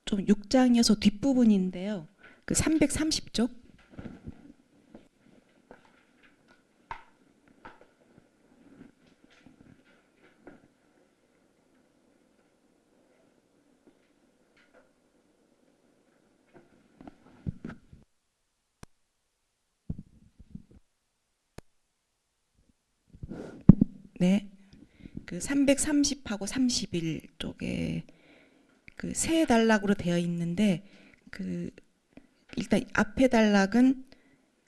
좀 6장이어서 뒷부분인데요. 그 330쪽. 네. 그 330하고 31 쪽에 그 세 단락으로 되어 있는데 그 일단 앞에 단락은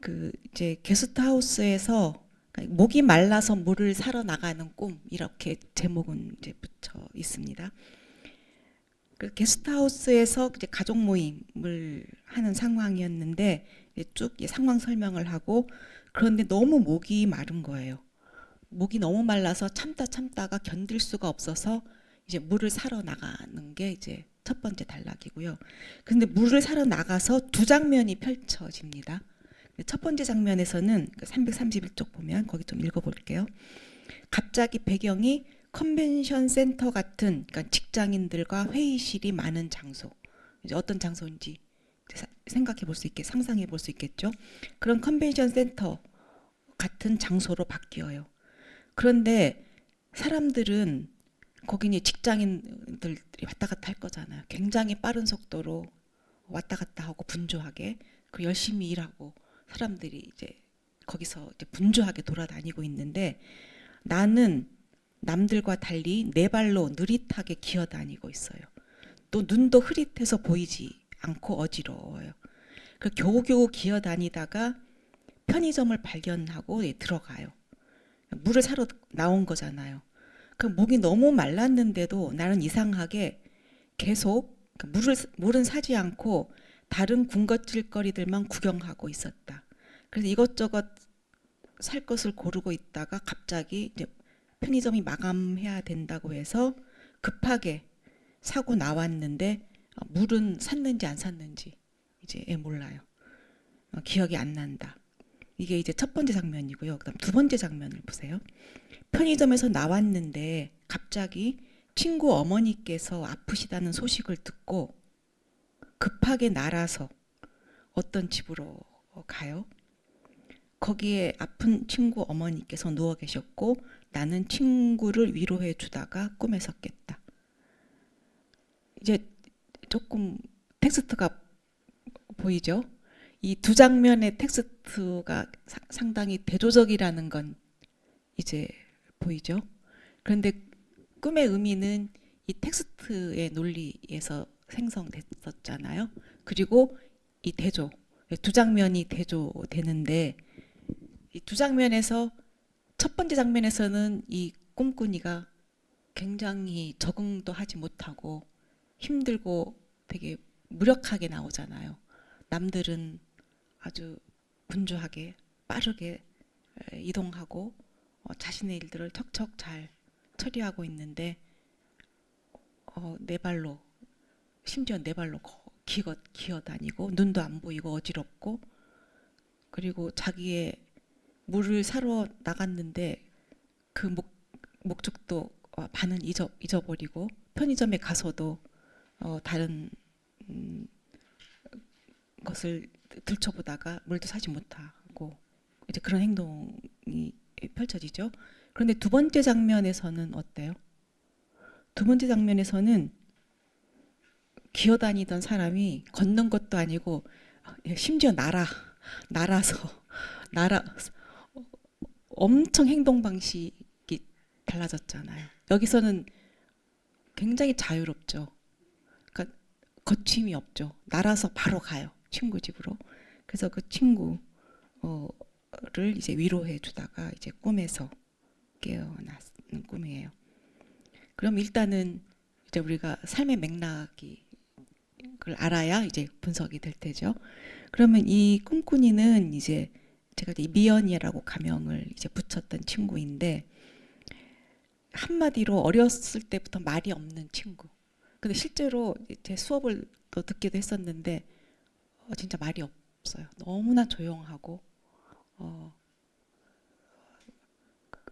그 이제 게스트하우스에서 목이 말라서 물을 사러 나가는 꿈 이렇게 제목은 이제 붙여 있습니다. 그 게스트하우스에서 이제 가족 모임을 하는 상황이었는데 쭉 상황 설명을 하고 그런데 너무 목이 마른 거예요. 목이 너무 말라서 참다가 견딜 수가 없어서 이제 물을 사러 나가는 게 이제 첫 번째 단락이고요. 근데 물을 사러 나가서 두 장면이 펼쳐집니다. 첫 번째 장면에서는 331쪽 보면 거기 좀 읽어볼게요. 갑자기 배경이 컨벤션 센터 같은 그러니까 직장인들과 회의실이 많은 장소. 이제 어떤 장소인지 생각해 볼 수 있게 상상해 볼 수 있겠죠. 그런 컨벤션 센터 같은 장소로 바뀌어요. 그런데 사람들은 거기는 직장인들이 왔다 갔다 할 거잖아요. 굉장히 빠른 속도로 왔다 갔다 하고 분주하게 그 열심히 일하고 사람들이 이제 거기서 이제 분주하게 돌아다니고 있는데 나는 남들과 달리 네 발로 느릿하게 기어다니고 있어요. 또 눈도 흐릿해서 보이지 않고 어지러워요. 그 겨우겨우 기어다니다가 편의점을 발견하고 들어가요. 물을 사러 나온 거잖아요. 그 목이 너무 말랐는데도 나는 이상하게 계속 물은 사지 않고 다른 군것질거리들만 구경하고 있었다. 그래서 이것저것 살 것을 고르고 있다가 갑자기 이제 편의점이 마감해야 된다고 해서 급하게 사고 나왔는데 물은 샀는지 안 샀는지 이제 몰라요. 기억이 안 난다. 이게 이제 첫 번째 장면이고요. 그다음 두 번째 장면을 보세요. 편의점에서 나왔는데 갑자기 친구 어머니께서 아프시다는 소식을 듣고 급하게 날아서 어떤 집으로 가요. 거기에 아픈 친구 어머니께서 누워 계셨고 나는 친구를 위로해 주다가 꿈에서 깼다. 이제 조금 텍스트가 보이죠? 이 두 장면의 텍스트가 상당히 대조적이라는 건 이제 보이죠? 그런데 꿈의 의미는 이 텍스트의 논리에서 생성됐었잖아요. 그리고 이 대조, 두 장면이 대조되는데 이 두 장면에서 첫 번째 장면에서는 이 꿈꾸니가 굉장히 적응도 하지 못하고 힘들고 되게 무력하게 나오잖아요. 남들은 아주 분주하게 빠르게 이동하고 자신의 일들을 척척 잘 처리하고 있는데 네 발로 심지어 네 발로 기어 다니고 눈도 안 보이고 어지럽고 그리고 자기의 물을 사러 나갔는데 그 목적도 반은 잊어버리고 편의점에 가서도 다른 것을 들춰보다가 물도 사지 못하고 이제 그런 행동이 펼쳐지죠. 그런데 두 번째 장면에서는 어때요? 두 번째 장면에서는 기어다니던 사람이 걷는 것도 아니고 심지어 날아서 날아 엄청 행동 방식이 달라졌잖아요. 여기서는 굉장히 자유롭죠. 그러니까 거침이 없죠. 날아서 바로 가요. 친구 집으로. 그래서 그 친구를 이제 위로해 주다가 이제 꿈에서 깨어나는 꿈이에요. 그럼 일단은 이제 우리가 삶의 맥락이 그걸 알아야 이제 분석이 될 테죠. 그러면 이 꿈꾸니는 이제 제가 이 미연이라고 가명을 이제 붙였던 친구인데 한마디로 어렸을 때부터 말이 없는 친구. 근데 실제로 제 수업을 또 듣기도 했었는데 진짜 말이 없어요. 너무나 조용하고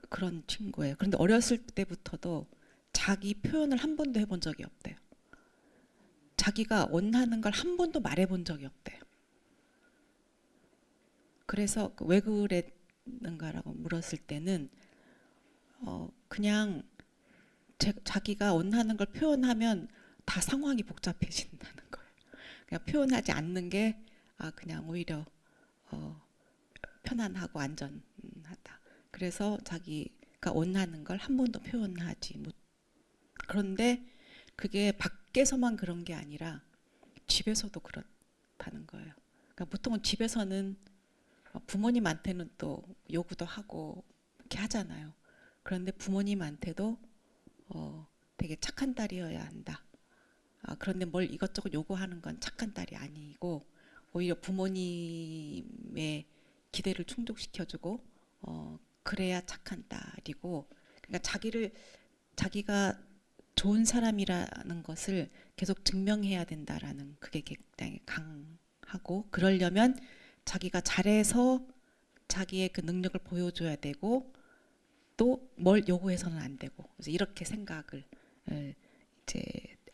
그런 친구예요. 그런데 어렸을 때부터도 자기 표현을 한 번도 해본 적이 없대요. 자기가 원하는 걸 한 번도 말해본 적이 없대요. 그래서 왜 그랬는가라고 물었을 때는 그냥 자기가 원하는 걸 표현하면 다 상황이 복잡해진다는 거예요. 그냥 표현하지 않는 게 그냥 오히려 편안하고 안전하다. 그래서 자기가 원하는 걸 한 번도 표현하지 못. 그런데 그게 밖에서만 그런 게 아니라 집에서도 그렇다는 거예요. 그러니까 보통은 집에서는 부모님한테는 또 요구도 하고 이렇게 하잖아요. 그런데 부모님한테도 되게 착한 딸이어야 한다. 그런데 뭘 이것저것 요구하는 건 착한 딸이 아니고 오히려 부모님의 기대를 충족시켜주고 그래야 착한 딸이고, 그러니까 자기가 좋은 사람이라는 것을 계속 증명해야 된다라는 그게 굉장히 강하고, 그러려면 자기가 잘해서 자기의 그 능력을 보여줘야 되고 또 뭘 요구해서는 안 되고, 그래서 이렇게 생각을 이제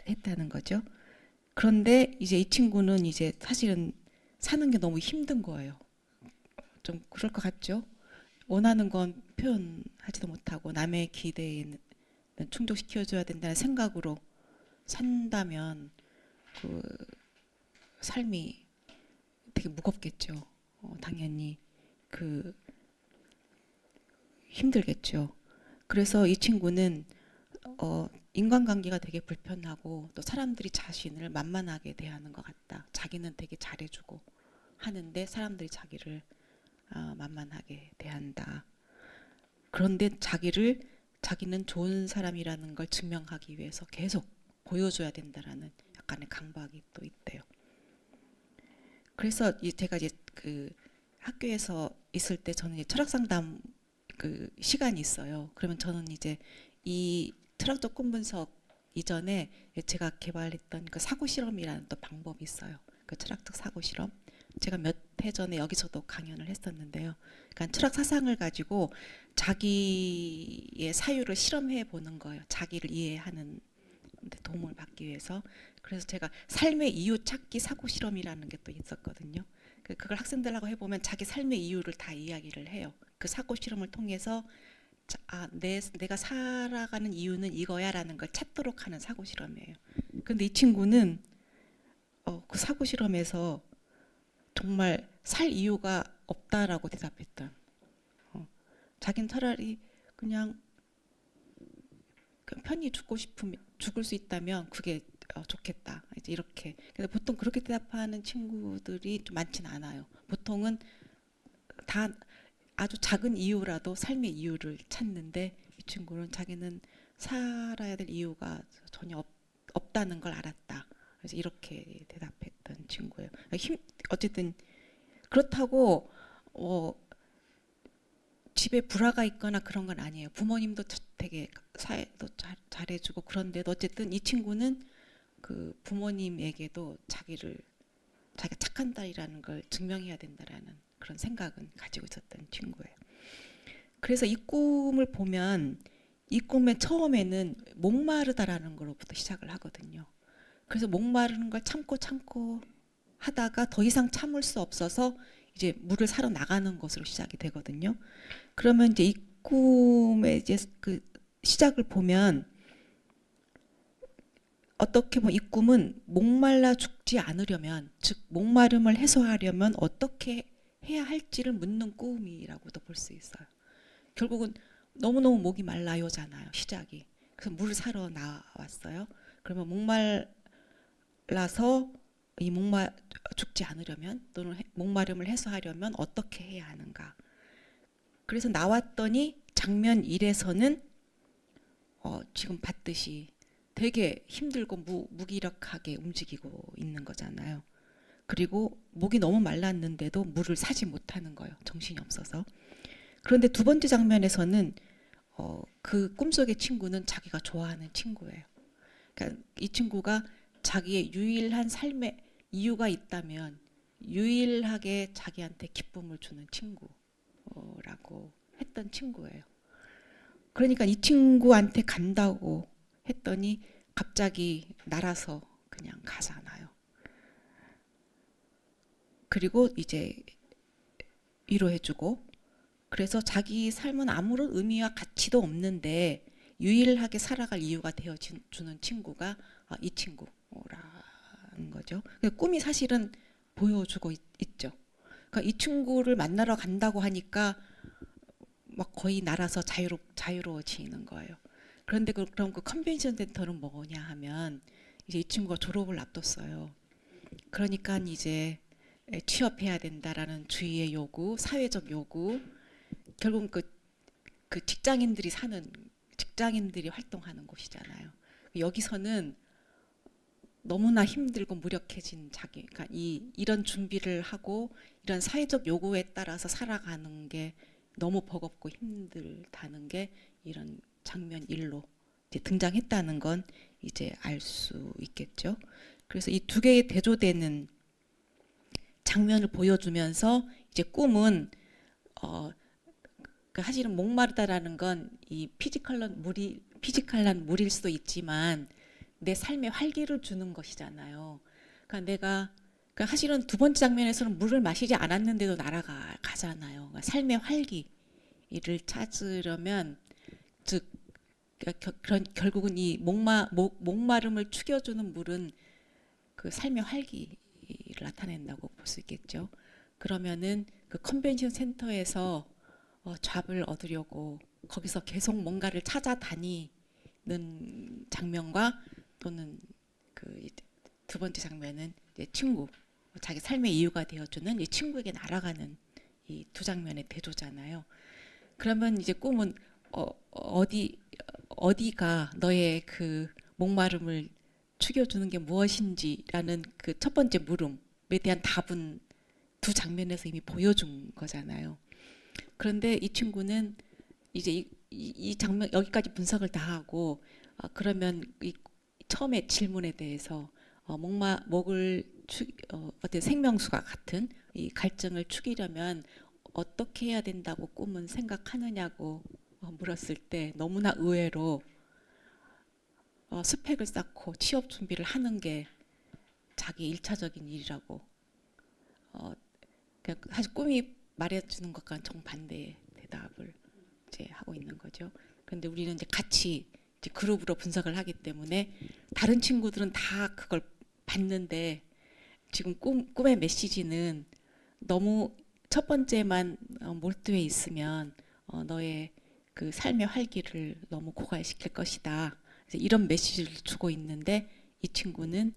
했다는 거죠. 그런데 이제 이 친구는 이제 사실은 사는 게 너무 힘든 거예요. 좀 그럴 것 같죠? 원하는 건 표현하지도 못하고 남의 기대에는 충족시켜줘야 된다는 생각으로 산다면 그 삶이 되게 무겁겠죠. 당연히 그 힘들겠죠. 그래서 이 친구는 인간관계가 되게 불편하고 또 사람들이 자신을 만만하게 대하는 것 같다. 자기는 되게 잘해주고 하는데 사람들이 자기를 만만하게 대한다. 그런데 자기는 좋은 사람이라는 걸 증명하기 위해서 계속 보여줘야 된다라는 약간의 강박이 또 있대요. 그래서 제가 이제 그 학교에서 있을 때 저는 이제 철학 상담 그 시간이 있어요. 그러면 저는 이제 이 철학적 꿈분석 이전에 제가 개발했던 그 사고 실험이라는 또 방법이 있어요. 그 철학적 사고 실험. 제가 몇 해 전에 여기서도 강연을 했었는데요. 그러니까 철학 사상을 가지고 자기의 사유를 실험해 보는 거예요. 자기를 이해하는 데 도움을 받기 위해서. 그래서 제가 삶의 이유 찾기 사고 실험이라는 게 또 있었거든요. 그걸 학생들하고 해보면 자기 삶의 이유를 다 이야기를 해요. 그 사고 실험을 통해서 내가 살아가는 이유는 이거야라는 걸 찾도록 하는 사고 실험이에요. 근데 이 친구는 그 사고 실험에서 정말 살 이유가 없다라고 대답했던. 자기는 차라리 그냥 편히 죽을 수 있다면 그게 좋겠다. 이제 이렇게. 근데 보통 그렇게 대답하는 친구들이 좀 많지는 않아요. 보통은 다 아주 작은 이유라도 삶의 이유를 찾는데 이 친구는 자기는 살아야 될 이유가 전혀 없다는 걸 알았다. 그래서 이렇게 대답했던 친구예요. 어쨌든 그렇다고 집에 불화가 있거나 그런 건 아니에요. 부모님도 되게 사회도 잘해주고 그런데도 어쨌든 이 친구는 그 부모님에게도 자기가 착한 딸이라는 걸 증명해야 된다라는 그런 생각은 가지고 있었던 친구예요. 그래서 이 꿈을 보면 이 꿈의 처음에는 목마르다라는 거로부터 시작을 하거든요. 그래서 목마르는 걸 참고 하다가 더 이상 참을 수 없어서 이제 물을 사러 나가는 것으로 시작이 되거든요. 그러면 이제 이 꿈의 이제 그 시작을 보면 어떻게 보면 이 꿈은 목말라 죽지 않으려면, 즉 목마름을 해소하려면 어떻게 해야 할지를 묻는 꿈이라고도 볼 수 있어요. 결국은 너무너무 목이 말라요잖아요, 시작이. 그래서 물을 사러 나왔어요. 그러면 목말라서 죽지 않으려면 또는 목마름을 해소하려면 어떻게 해야 하는가. 그래서 나왔더니 장면 1에서는 지금 봤듯이 되게 힘들고 무기력하게 움직이고 있는 거잖아요. 그리고 목이 너무 말랐는데도 물을 사지 못하는 거예요. 정신이 없어서. 그런데 두 번째 장면에서는 그 꿈속의 친구는 자기가 좋아하는 친구예요. 그러니까 이 친구가 자기의 유일한 삶의 이유가 있다면 유일하게 자기한테 기쁨을 주는 친구라고 했던 친구예요. 그러니까 이 친구한테 간다고 했더니 갑자기 날아서 그냥 가잖아요. 그리고 이제 위로해주고, 그래서 자기 삶은 아무런 의미와 가치도 없는데 유일하게 살아갈 이유가 되어주는 친구가 이 친구라는 거죠. 꿈이 사실은 보여주고 있죠. 그러니까 이 친구를 만나러 간다고 하니까 막 거의 날아서 자유로워지는 거예요. 그런데 그럼 그 컨벤션 센터는 뭐냐 하면 이제 이 친구가 졸업을 앞뒀어요. 그러니까 이제 취업해야 된다라는 주위의 요구, 사회적 요구, 결국은 그 직장인들이 활동하는 곳이잖아요. 여기서는 너무나 힘들고 무력해진 자기, 그러니까 이런 준비를 하고 이런 사회적 요구에 따라서 살아가는 게 너무 버겁고 힘들다는 게 이런 장면 1로 이제 등장했다는 건 이제 알 수 있겠죠. 그래서 이 두 개의 대조되는 장면을 보여주면서 이제 꿈은 그 사실은 목마르다라는 건 이 피지컬한 물일 수도 있지만 내 삶에 활기를 주는 것이잖아요. 그러니까 사실은 두 번째 장면에서는 물을 마시지 않았는데도 날아가잖아요. 그러니까 삶의 활기를 찾으려면 즉 결국은 이 목마름을 축여주는 물은 그 삶의 활기를 나타낸다고 볼 수 있겠죠. 그러면은 그 컨벤션 센터에서 잡을 얻으려고 거기서 계속 뭔가를 찾아다니는 장면과 또는 그 두 번째 장면은 이제 친구, 자기 삶의 이유가 되어주는 이 친구에게 날아가는 이 두 장면의 대조잖아요. 그러면 이제 꿈은 어디가 너의 그 목마름을 축여주는 게 무엇인지라는 그 첫 번째 물음에 대한 답은 두 장면에서 이미 보여준 거잖아요. 그런데 이 친구는 이제 이 장면 여기까지 분석을 다 하고 그러면 이 처음에 질문에 대해서 어떤 생명수가 같은 이 갈증을 축이려면 어떻게 해야 된다고 꿈은 생각하느냐고 물었을 때 너무나 의외로 스펙을 쌓고 취업 준비를 하는 게 자기 일차적인 일이라고 사실 꿈이 말해주는 것과는 정반대의 대답을 이제 하고 있는 거죠. 그런데 우리는 이제 같이 이제 그룹으로 분석을 하기 때문에 다른 친구들은 다 그걸 봤는데 지금 꿈의 메시지는 너무 첫 번째만 몰두해 있으면 너의 그 삶의 활기를 너무 고갈시킬 것이다. 이런 메시지를 주고 있는데 이 친구는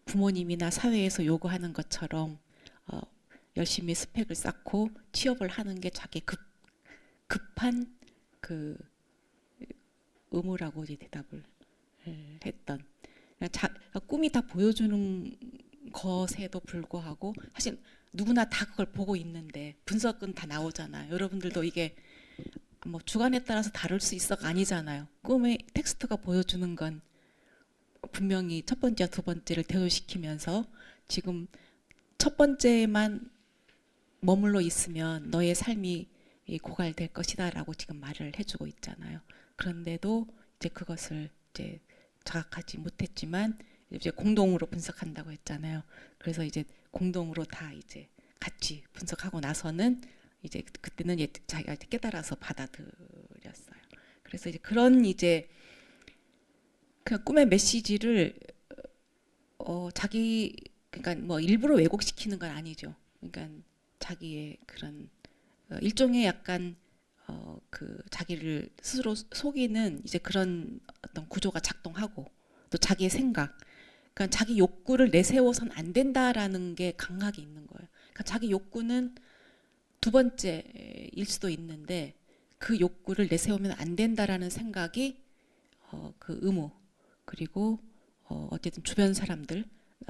부모님이나 사회에서 요구하는 것처럼 열심히 스펙을 쌓고 취업을 하는 게 자기 급한 그 의무라고 이제 대답을 했던. 꿈이 다 보여주는 것에도 불구하고 사실 누구나 다 그걸 보고 있는데 분석은 다 나오잖아요. 여러분들도 이게 뭐 주관에 따라서 다를 수 있어가 아니잖아요. 꿈의 텍스트가 보여주는 건 분명히 첫 번째와 두 번째를 대조시키면서 지금 첫 번째만 머물러 있으면 너의 삶이 고갈될 것이다라고 지금 말을 해주고 있잖아요. 그런데도 이제 그것을 이제 자각하지 못했지만 이제 공동으로 분석한다고 했잖아요. 그래서 이제 공동으로 다 이제 같이 분석하고 나서는 이제 그때는 이제 자기가 깨달아서 받아들였어요. 그래서 이제 그런 이제 그 꿈의 메시지를 자기 그러니까 뭐 일부러 왜곡시키는 건 아니죠. 그러니까 자기의 그런 일종의 약간 그 자기를 스스로 속이는 이제 그런 어떤 구조가 작동하고 또 자기의 생각, 그러니까 자기 욕구를 내세워선 안 된다라는 게 강하게 있는 거예요. 그러니까 자기 욕구는 두 번째일 수도 있는데 그 욕구를 내세우면 안 된다라는 생각이 그 의무 그리고 어쨌든 주변 사람들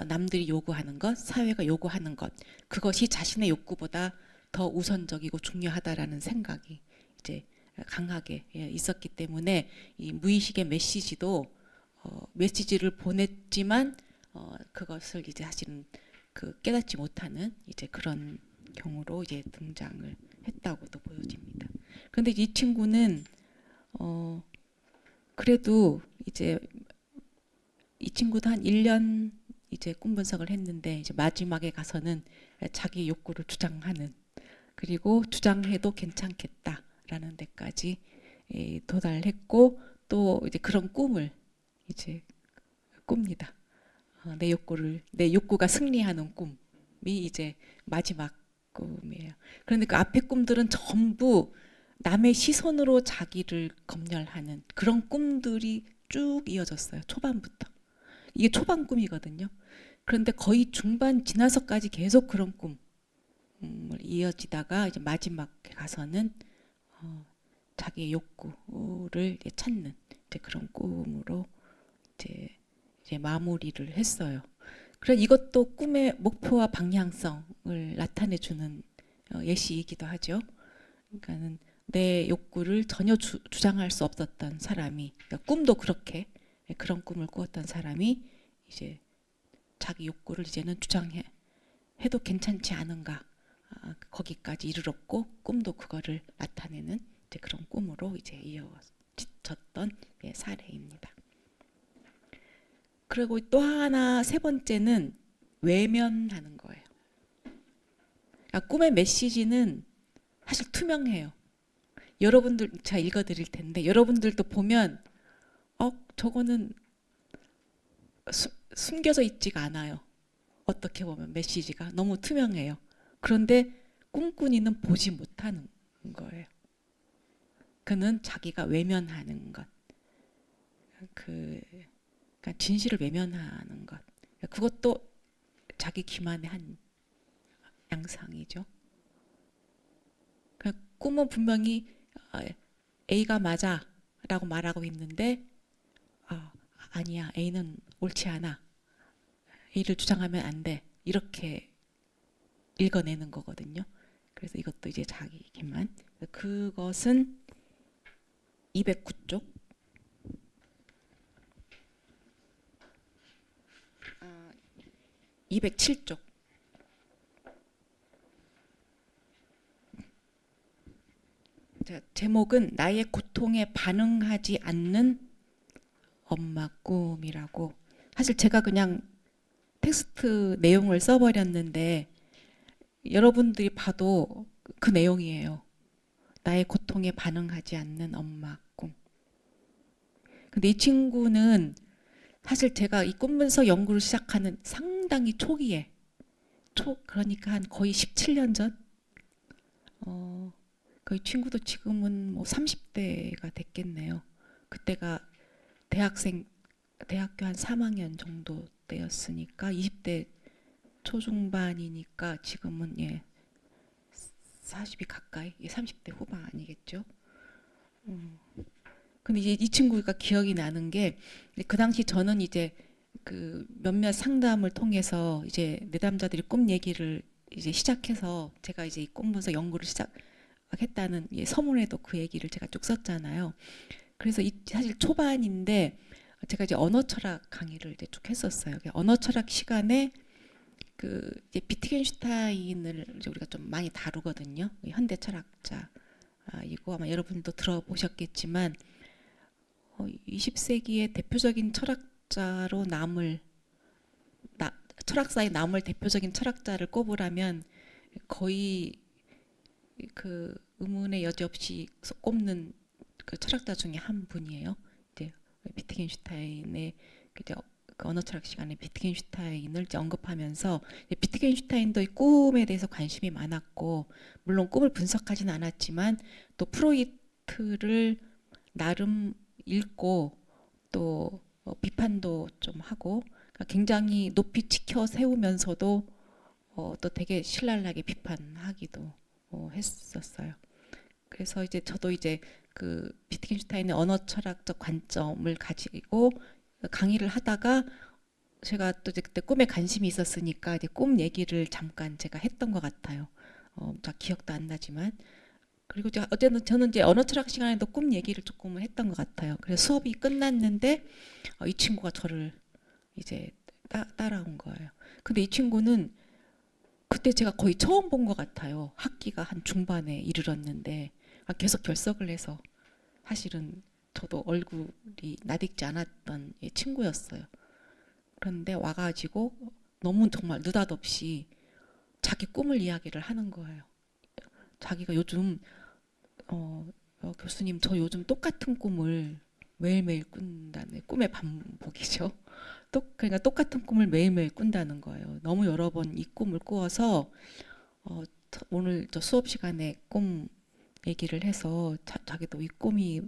남들이 요구하는 것, 사회가 요구하는 것 그것이 자신의 욕구보다 더 우선적이고 중요하다라는 생각이 이제 강하게 있었기 때문에 이 무의식의 메시지도 메시지를 보냈지만 그것을 이제 사실은 그 깨닫지 못하는 이제 그런 경우로 이제 등장을 했다고도 보여집니다. 그런데 이 친구는 그래도 이제 이 친구도 한 1년 이제 꿈 분석을 했는데 이제 마지막에 가서는 자기 욕구를 주장하는, 그리고 주장해도 괜찮겠다라는 데까지 도달했고, 또 이제 그런 꿈을 이제 꿉니다. 내 욕구가 승리하는 꿈이 이제 마지막 꿈이에요. 그런데 그 앞에 꿈들은 전부 남의 시선으로 자기를 검열하는 그런 꿈들이 쭉 이어졌어요. 초반부터. 이게 초반 꿈이거든요. 그런데 거의 중반 지나서까지 계속 그런 꿈을 이어지다가 이제 마지막에 가서는 자기의 욕구를 이제 찾는 이제 그런 꿈으로 이제 마무리를 했어요. 그래서 이것도 꿈의 목표와 방향성을 나타내주는 예시이기도 하죠. 그러니까는 내 욕구를 전혀 주장할 수 없었던 사람이, 그러니까 꿈도 그렇게 그런 꿈을 꾸었던 사람이 이제 자기 욕구를 이제는 주장해도 괜찮지 않은가, 거기까지 이르렀고 꿈도 그거를 나타내는 이제 그런 꿈으로 이제 이어졌던 사례입니다. 그리고 또 하나, 세 번째는 외면하는 거예요. 그러니까 꿈의 메시지는 사실 투명해요. 여러분들, 제가 읽어드릴 텐데 여러분들도 보면 저거는 숨겨져 있지가 않아요. 어떻게 보면 메시지가 너무 투명해요. 그런데 꿈꾸니는 보지 못하는 거예요. 그는 자기가 외면하는 것, 그러니까 진실을 외면하는 것, 그것도 자기 기만의 한 양상이죠. 그러니까 꿈은 분명히 A가 맞아 라고 말하고 있는데 아니야, A는 옳지 않아, A를 주장하면 안 돼, 이렇게 읽어내는 거거든요. 그래서 이것도 이제 자기 기만. 그것은 209쪽 207쪽. 제목은 나의 고통에 반응하지 않는 엄마 꿈이라고. 사실 제가 그냥 텍스트 내용을 써버렸는데 여러분들이 봐도 그 내용이에요. 나의 고통에 반응하지 않는 엄마 꿈. 근데 이 친구는 사실 제가 이 꿈분석 연구를 시작하는 상당히 초기에, 그러니까 한 거의 17년 전, 그 친구도 지금은 뭐 30대가 됐겠네요. 그때가 대학교 한 3학년 정도 때였으니까 20대 초중반이니까 지금은 40이 가까이, 30대 후반 아니겠죠. 근데 이제 이 친구가 기억이 나는 게, 그 당시 저는 이제 그 몇몇 상담을 통해서 이제 내담자들이 꿈 얘기를 이제 시작해서 제가 이제 이 꿈분석 연구를 시작했다는 서문에도 그 얘기를 제가 쭉 썼잖아요. 그래서 사실 초반인데 제가 이제 언어 철학 강의를 이제 쭉 했었어요. 언어 철학 시간에 그 이제 비트겐슈타인을 이제 우리가 좀 많이 다루거든요. 현대 철학자. 이거 아마 여러분도 들어보셨겠지만 20세기의 대표적인 철학자로 철학사에 남을 대표적인 철학자를 꼽으라면 거의 그 의문의 여지 없이 꼽는 그 철학자 중에 한 분이에요. 이제 비트겐슈타인의 이제 그 언어 철학 시간에 비트겐슈타인을 이제 언급하면서, 비트겐슈타인도 이 꿈에 대해서 관심이 많았고, 물론 꿈을 분석하지는 않았지만 또 프로이트를 나름 읽고 또 비판도 좀 하고, 그러니까 굉장히 높이 치켜 세우면서도 또 되게 신랄하게 비판하기도 했었어요. 그래서 이제 저도 이제 그 비트겐슈타인의 언어 철학적 관점을 가지고 강의를 하다가, 제가 또 이제 그때 꿈에 관심이 있었으니까 이제 꿈 얘기를 잠깐 제가 했던 것 같아요. 잘 기억도 안 나지만. 그리고 어쨌든 저는 이제 언어 철학 시간에도 꿈 얘기를 조금 했던 것 같아요. 그래서 수업이 끝났는데 이 친구가 저를 이제 따라온 거예요. 근데 이 친구는 그때 제가 거의 처음 본 것 같아요. 학기가 한 중반에 이르렀는데 계속 결석을 해서 사실은 저도 얼굴이 나딕지 않았던 친구였어요. 그런데 와가지고 너무 정말 느닷없이 자기 꿈을 이야기를 하는 거예요. 자기가 요즘 교수님 저 요즘 똑같은 꿈을 매일매일 꾼다는 꿈의 반복이죠. 그러니까 똑같은 꿈을 매일매일 꾼다는 거예요. 너무 여러 번 이 꿈을 꾸어서 오늘 저 수업 시간에 꿈 얘기를 해서 자기도 이 꿈이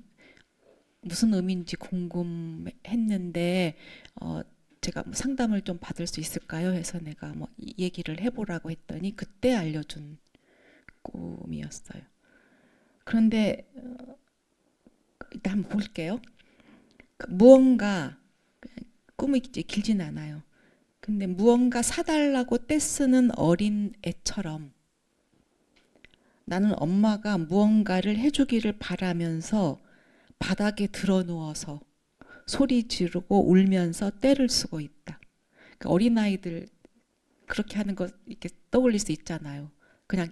무슨 의미인지 궁금했는데 제가 뭐 상담을 좀 받을 수 있을까요? 해서 내가 뭐 얘기를 해보라고 했더니 그때 알려준 꿈이었어요. 그런데 일단 한번 볼게요. 무언가 꿈이 이제 길진 않아요. 근데 무언가 사달라고 떼쓰는 어린 애처럼 나는 엄마가 무언가를 해주기를 바라면서 바닥에 드러누워서 소리 지르고 울면서 떼를 쓰고 있다. 그러니까 어린아이들 그렇게 하는 거 이렇게 떠올릴 수 있잖아요. 그냥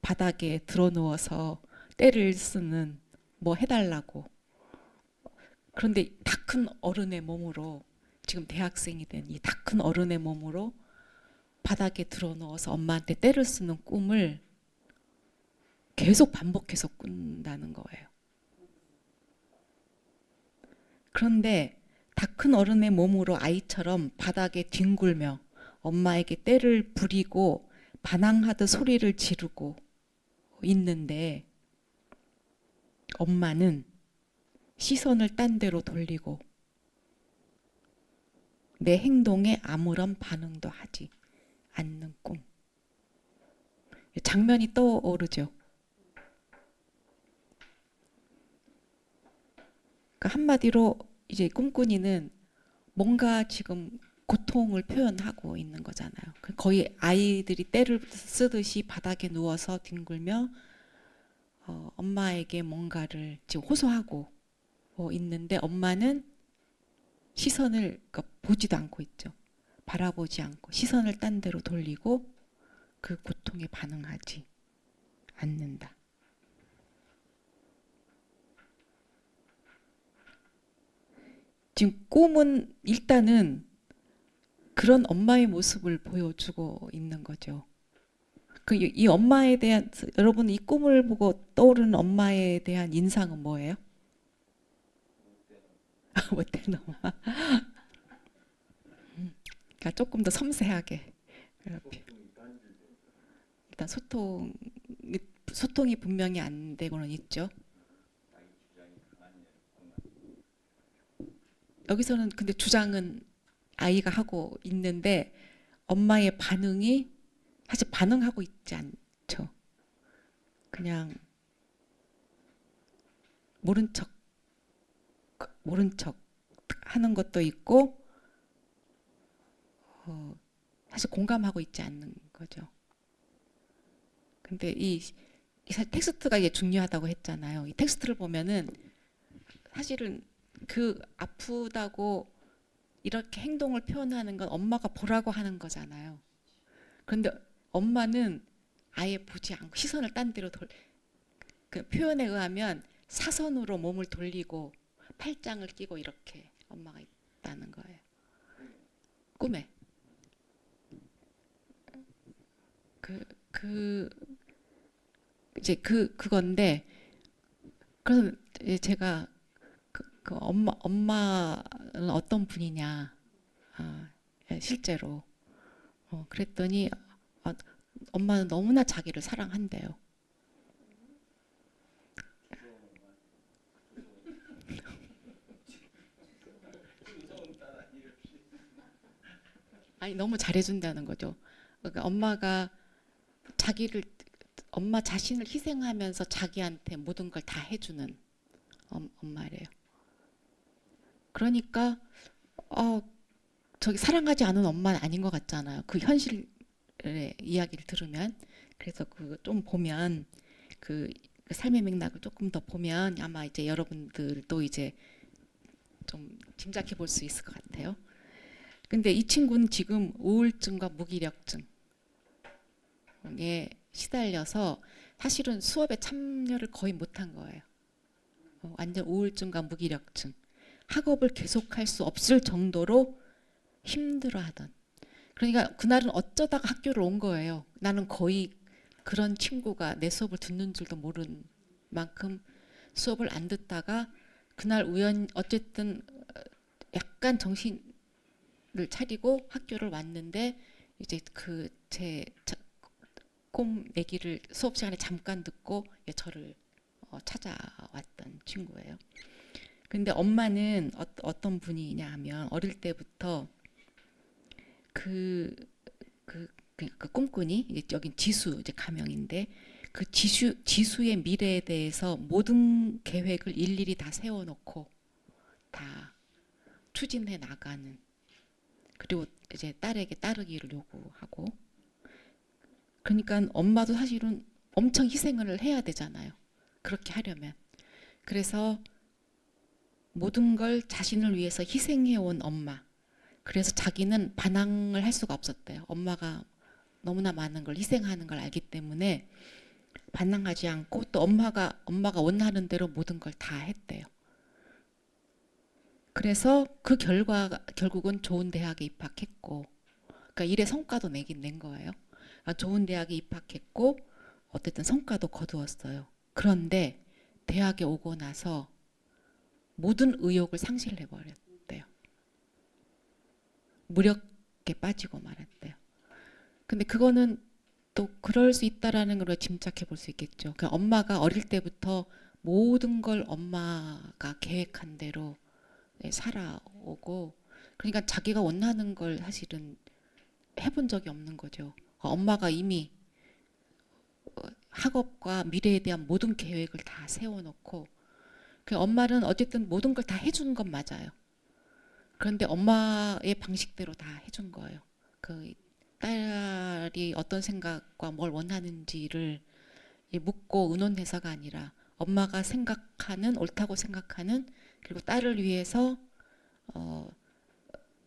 바닥에 드러누워서 떼를 쓰는 뭐 해달라고. 그런데 다 큰 어른의 몸으로 지금 대학생이 된 이 다 큰 어른의 몸으로 바닥에 드러누워서 엄마한테 떼를 쓰는 꿈을 계속 반복해서 꾼다는 거예요. 그런데 다 큰 어른의 몸으로 아이처럼 바닥에 뒹굴며 엄마에게 떼를 부리고 반항하듯 소리를 지르고 있는데 엄마는 시선을 딴 데로 돌리고 내 행동에 아무런 반응도 하지 않는 꿈. 장면이 떠오르죠. 그러니까 한마디로 이제 꿈꾸니는 뭔가 지금 고통을 표현하고 있는 거잖아요. 거의 아이들이 떼를 쓰듯이 바닥에 누워서 뒹굴며 엄마에게 뭔가를 지금 호소하고 있는데 엄마는 시선을 그러니까 보지도 않고 있죠. 바라보지 않고 시선을 딴 데로 돌리고 그 고통에 반응하지 않는다. 지금 꿈은 일단은 그런 엄마의 모습을 보여주고 있는 거죠. 이 엄마에 대한 여러분 이 꿈을 보고 떠오르는 엄마에 대한 인상은 뭐예요? 못된 엄마. 그러니까 조금 더 섬세하게. 일단 소통이 분명히 안 되고는 있죠. 여기서는 근데 주장은 아이가 하고 있는데 엄마의 반응이 사실 반응하고 있지 않죠. 그냥 모른 척 하는 것도 있고 사실 공감하고 있지 않는 거죠. 근데 이 텍스트가 이게 중요하다고 했잖아요. 이 텍스트를 보면은 사실은 그 아프다고 이렇게 행동을 표현하는 건 엄마가 보라고 하는 거잖아요. 그런데 엄마는 아예 보지 않고 시선을 딴 데로 그 표현에 의하면 사선으로 몸을 돌리고 팔짱을 끼고 이렇게 엄마가 있다는 거예요. 꿈에. 이제 그건데 그래서 이제 제가 그 엄마는 어떤 분이냐 실제로 그랬더니 엄마는 너무나 자기를 사랑한대요. 아니 너무 잘해준다는 거죠. 그러니까 엄마가 엄마 자신을 희생하면서 자기한테 모든 걸 다 해주는 엄마래요. 그러니까 저기 사랑하지 않은 엄마는 아닌 것 같잖아요. 그 현실의 이야기를 들으면. 그래서 그 좀 보면 그 삶의 맥락을 조금 더 보면 아마 이제 여러분들도 이제 좀 짐작해 볼 수 있을 것 같아요. 근데 이 친구는 지금 우울증과 무기력증에 시달려서 사실은 수업에 참여를 거의 못한 거예요. 완전 우울증과 무기력증. 학업을 계속할 수 없을 정도로 힘들어하던. 그러니까 그날은 어쩌다가 학교를 온 거예요. 나는 거의 그런 친구가 내 수업을 듣는 줄도 모르는 만큼 수업을 안 듣다가 그날 어쨌든 약간 정신을 차리고 학교를 왔는데 이제 그제 꿈 얘기를 수업 시간에 잠깐 듣고 저를 찾아왔던 친구예요. 근데 엄마는 어떤 분이냐 하면 어릴 때부터 그, 그 꿈꾸니 이제 여긴 지수 이제 가명인데 그 지수의 미래에 대해서 모든 계획을 일일이 다 세워놓고 다 추진해 나가는, 그리고 이제 딸에게 따르기를 요구하고, 그러니까 엄마도 사실은 엄청 희생을 해야 되잖아요. 그렇게 하려면. 그래서 모든 걸 자신을 위해서 희생해온 엄마. 그래서 자기는 반항을 할 수가 없었대요. 엄마가 너무나 많은 걸 희생하는 걸 알기 때문에 반항하지 않고 또 엄마가 원하는 대로 모든 걸 다 했대요. 그래서 그 결국은 좋은 대학에 입학했고, 그러니까 일의 성과도 내긴 낸 거예요. 그러니까 좋은 대학에 입학했고 어쨌든 성과도 거두었어요. 그런데 대학에 오고 나서 모든 의욕을 상실해 버렸대요. 무력에 빠지고 말았대요. 근데 그거는 또 그럴 수 있다라는 걸 짐작해 볼 수 있겠죠. 그러니까 엄마가 어릴 때부터 모든 걸 엄마가 계획한 대로 살아오고, 그러니까 자기가 원하는 걸 사실은 해본 적이 없는 거죠. 엄마가 이미 학업과 미래에 대한 모든 계획을 다 세워놓고, 그 엄마는 어쨌든 모든 걸 다 해준 건 맞아요. 그런데 엄마의 방식대로 다 해준 거예요. 그 딸이 어떤 생각과 뭘 원하는지를 묻고 의논해서가 아니라 엄마가 생각하는, 옳다고 생각하는, 그리고 딸을 위해서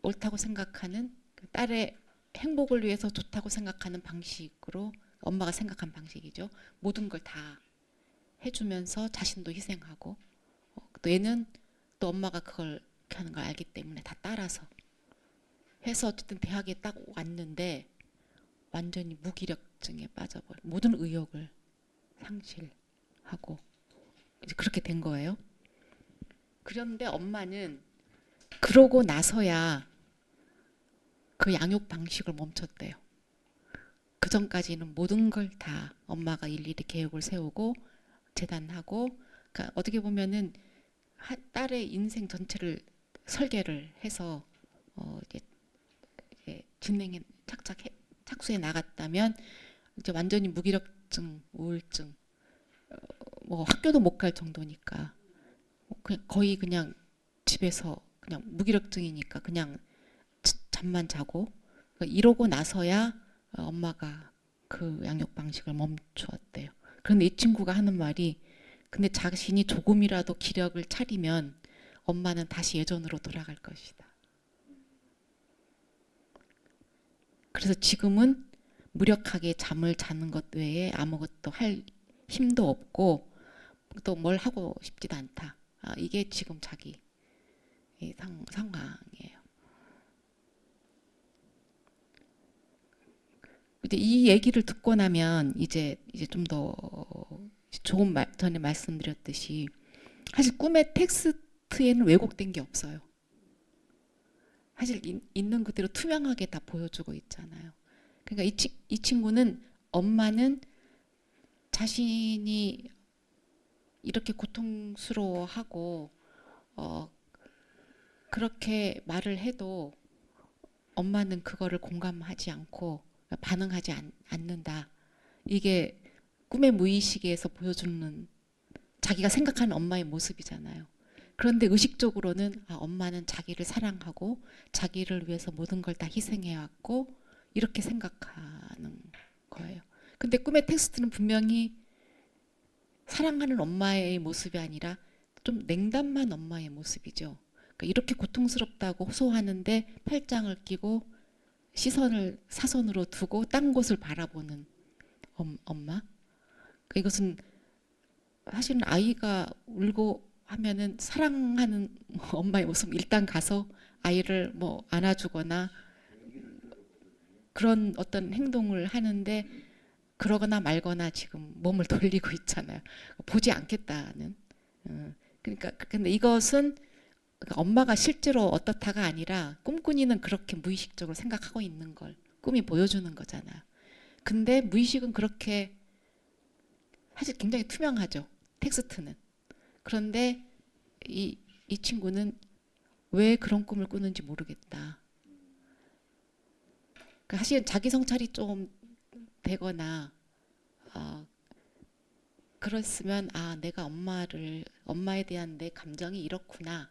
옳다고 생각하는, 딸의 행복을 위해서 좋다고 생각하는 방식으로, 엄마가 생각한 방식이죠. 모든 걸 다 해주면서 자신도 희생하고, 또 얘는 또 엄마가 그걸 하는 걸 알기 때문에 다 따라서 해서 어쨌든 대학에 딱 왔는데 완전히 무기력증에 빠져버려, 모든 의욕을 상실하고 이제 그렇게 된 거예요. 그런데 엄마는 그러고 나서야 그 양육 방식을 멈췄대요. 그 전까지는 모든 걸 다 엄마가 일일이 계획을 세우고 재단하고, 그러니까 어떻게 보면은 딸의 인생 전체를 설계를 해서 이제 진행에 착수해 나갔다면 이제 완전히 무기력증, 우울증, 뭐 학교도 못 갈 정도니까 거의 그냥 집에서 그냥 무기력증이니까 그냥 잠만 자고, 그러니까 이러고 나서야 엄마가 그 양육 방식을 멈추었대요. 그런데 이 친구가 하는 말이, 근데 자신이 조금이라도 기력을 차리면 엄마는 다시 예전으로 돌아갈 것이다. 그래서 지금은 무력하게 잠을 자는 것 외에 아무것도 할 힘도 없고 또 뭘 하고 싶지도 않다. 이게 지금 자기 상황이에요. 이제 이 얘기를 듣고 나면 이제 좀 더 조금 전에 말씀드렸듯이 사실 꿈의 텍스트에는 왜곡된 게 없어요. 사실 있는 그대로 투명하게 다 보여주고 있잖아요. 그러니까 이 친구는, 엄마는 자신이 이렇게 고통스러워하고 그렇게 말을 해도 엄마는 그거를 공감하지 않고 반응하지 않는다. 이게 꿈의 무의식에서 보여주는 자기가 생각하는 엄마의 모습이잖아요. 그런데 의식적으로는 엄마는 자기를 사랑하고 자기를 위해서 모든 걸 다 희생해왔고 이렇게 생각하는 거예요. 근데 꿈의 텍스트는 분명히 사랑하는 엄마의 모습이 아니라 좀 냉담한 엄마의 모습이죠. 그러니까 이렇게 고통스럽다고 호소하는데 팔짱을 끼고 시선을 사선으로 두고 딴 곳을 바라보는 엄마. 그러니까 이것은 사실은 아이가 울고 하면은 사랑하는 엄마의 모습, 일단 가서 아이를 뭐 안아주거나 그런 어떤 행동을 하는데 그러거나 말거나 지금 몸을 돌리고 있잖아요. 보지 않겠다는. 그러니까 근데 이것은 그러니까 엄마가 실제로 어떻다가 아니라 꿈꾸니는 그렇게 무의식적으로 생각하고 있는 걸 꿈이 보여주는 거잖아요. 근데 무의식은 그렇게 사실 굉장히 투명하죠. 텍스트는. 그런데 이 친구는 왜 그런 꿈을 꾸는지 모르겠다. 그러니까 사실 자기 성찰이 좀 되거나 그랬으면 아 내가 엄마에 대한 내 감정이 이렇구나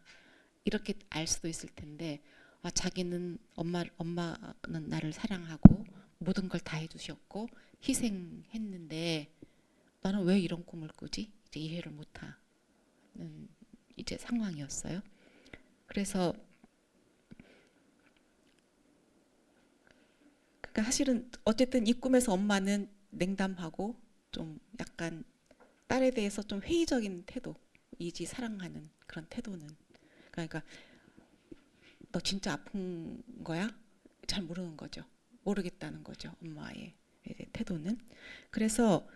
이렇게 알 수도 있을 텐데 아 자기는 엄마는 나를 사랑하고 모든 걸 다 해주셨고 희생했는데 나는 왜 이런 꿈을 꾸지? 이제 이해를 못하는 이제 상황이었어요. 그래서 그러니까 사실은 어쨌든 이 꿈에서 엄마는 냉담하고 좀 약간 딸에 대해서 좀 회의적인 태도이지 사랑하는 그런 태도는 그러니까 너 진짜 아픈 거야? 잘 모르는 거죠. 모르겠다는 거죠. 엄마의 이제 태도는. 그래서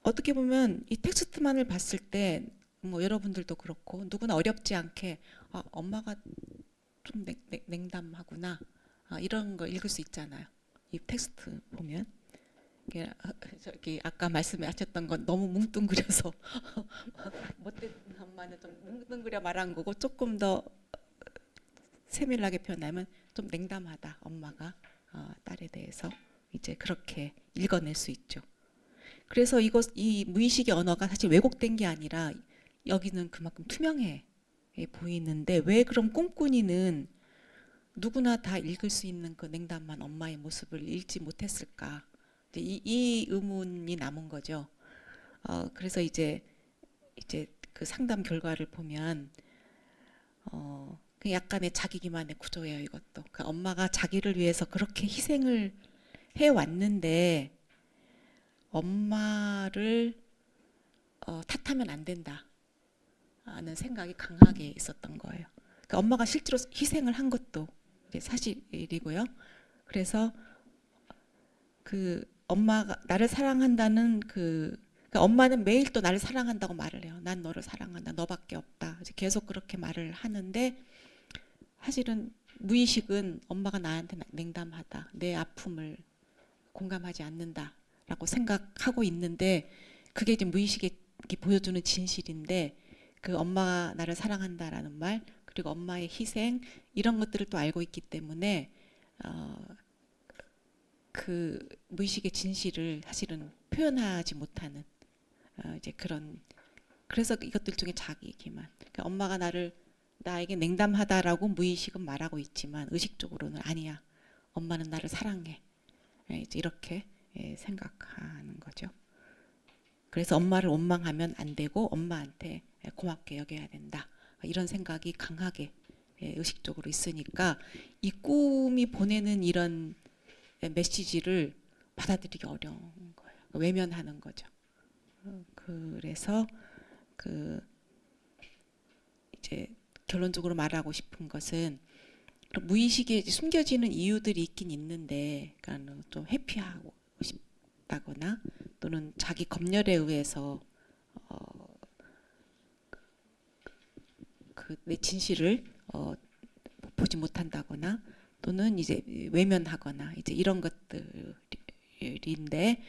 어떻게 보면 이 텍스트만을 봤을 때 뭐 여러분들도 그렇고 누구나 어렵지 않게 아, 엄마가 좀 냉담하구나 이런 거 읽을 수 있잖아요. 이 텍스트 보면 이게 저기 아까 말씀하셨던 건 너무 뭉뚱그려서 못된 엄마는 좀 뭉뚱그려 말한 거고 조금 더 세밀하게 표현하면 좀 냉담하다 엄마가 딸에 대해서 이제 그렇게 읽어낼 수 있죠. 그래서 이 무의식의 언어가 사실 왜곡된 게 아니라 여기는 그만큼 투명해 보이는데 왜 그럼 꿈꾸니는 누구나 다 읽을 수 있는 그 냉담한 엄마의 모습을 읽지 못했을까? 이 의문이 남은 거죠. 그래서 이제 그 상담 결과를 보면 그 약간의 자기 기만의 구조예요. 이것도 그 엄마가 자기를 위해서 그렇게 희생을 해 왔는데 엄마를 탓하면 안 된다. 하는 생각이 강하게 있었던 거예요. 그러니까 엄마가 실제로 희생을 한 것도 사실이고요. 그래서 그 엄마가 나를 사랑한다는 그러니까 엄마는 매일 또 나를 사랑한다고 말을 해요. 난 너를 사랑한다. 너밖에 없다. 계속 그렇게 말을 하는데 사실은 무의식은 엄마가 나한테 냉담하다. 내 아픔을 공감하지 않는다라고 생각하고 있는데 그게 이제 무의식이 보여주는 진실인데 그 엄마가 나를 사랑한다라는 말 그리고 엄마의 희생 이런 것들을 또 알고 있기 때문에 그 무의식의 진실을 사실은 표현하지 못하는 이제 그런 그래서 이것들 중에 자기 기만 그러니까 엄마가 나에게 냉담하다라고 무의식은 말하고 있지만 의식적으로는 아니야 엄마는 나를 사랑해 이제 이렇게 생각하는 거죠. 그래서 엄마를 원망하면 안 되고 엄마한테 고맙게 여겨야 된다. 이런 생각이 강하게 의식적으로 있으니까 이 꿈이 보내는 이런 메시지를 받아들이기 어려운 거예요. 외면하는 거죠. 그래서 그 이제 결론적으로 말하고 싶은 것은 무의식에 숨겨지는 이유들이 있긴 있는데, 그러니까 좀 회피하고 싶다거나 또는 자기 검열에 의해서 그 내 진실을 보지 못한다거나 또는 이제 외면하거나 이제 이런 것들인데